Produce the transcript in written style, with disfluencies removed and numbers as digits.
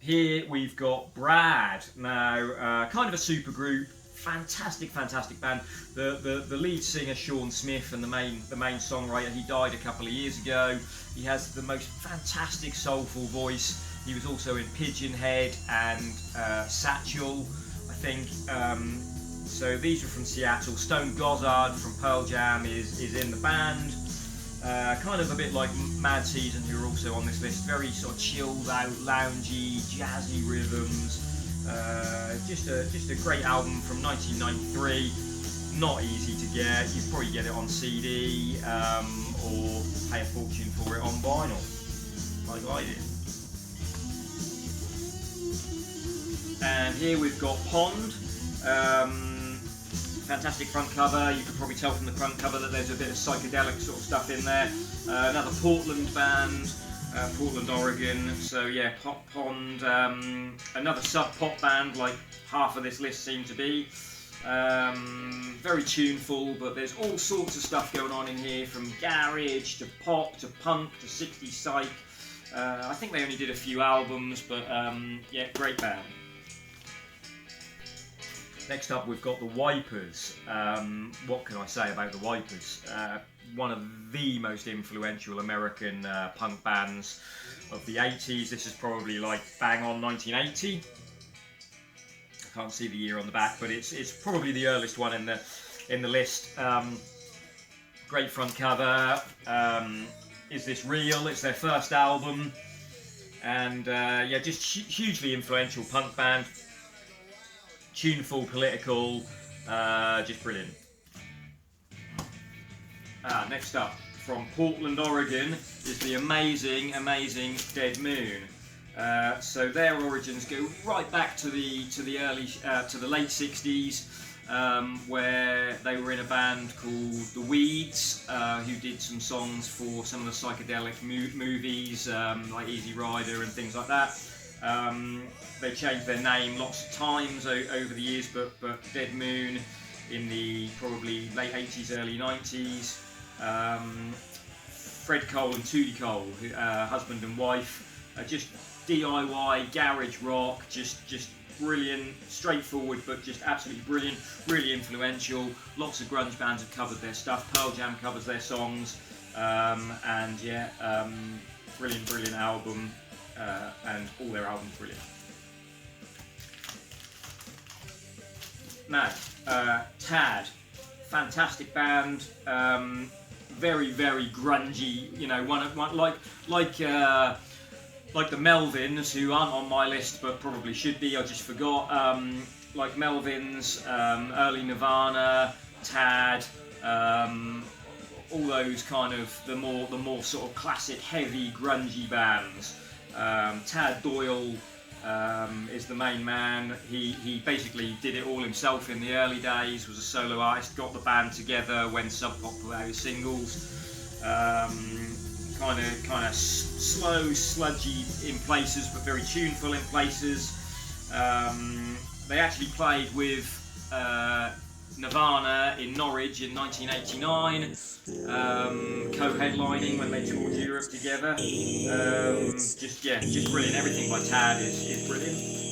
here we've got Brad. Now, kind of a super group. Fantastic band. The lead singer Sean Smith and the main songwriter, he died a couple of years ago. He has the most fantastic soulful voice. He was also in Pigeonhead and Satchel, I think. So these are from Seattle. Stone Gossard from Pearl Jam is in the band. Kind of a bit like Mad Season, who are also on this list. Very sort of chilled out, loungy, jazzy rhythms. Just a great album from 1993. Not easy to get. You'd probably get it on CD or pay a fortune for it on vinyl, like I did. And here we've got Pond. Fantastic front cover. You can probably tell from the front cover that there's a bit of psychedelic sort of stuff in there. Another Portland band, Portland, Oregon. So yeah, Pond, another sub-pop band like half of this list seemed to be. Very tuneful, but there's all sorts of stuff going on in here, from garage to pop to punk to 60s psych. I think they only did a few albums, but yeah, great band. Next up, we've got the Wipers. What can I say about the Wipers? One of the most influential American punk bands of the 80s. This is probably like bang on 1980. I can't see the year on the back, but it's probably the earliest one in the list. Great front cover. Is This Real? It's their first album, and yeah, just hugely influential punk band. Tuneful, political, just brilliant. Next up, from Portland, Oregon, is the amazing Dead Moon. So their origins go right back to the late '60s, where they were in a band called The Weeds, who did some songs for some of the psychedelic movies, like Easy Rider and things like that. They changed their name lots of times over the years, but Dead Moon in the probably late 80s, early 90s. Fred Cole and Tootie Cole, husband and wife, just DIY garage rock, just brilliant, straightforward, but just absolutely brilliant, really influential. Lots of grunge bands have covered their stuff. Pearl Jam covers their songs, and yeah, brilliant album, and all their albums brilliant. Now, Tad, fantastic band, very grungy. You know, one like the Melvins, who aren't on my list but probably should be. I just forgot. Like Melvins, early Nirvana, Tad, all those kind of the more sort of classic, heavy, grungy bands. Tad Doyle is the main man. He basically did it all himself in the early days, was a solo artist, got the band together when Sub Pop put out his singles. Kind of slow, sludgy in places, but very tuneful in places. They actually played with Nirvana in Norwich in 1989, co-headlining when they toured Europe together. Just brilliant. Everything by Tad is brilliant.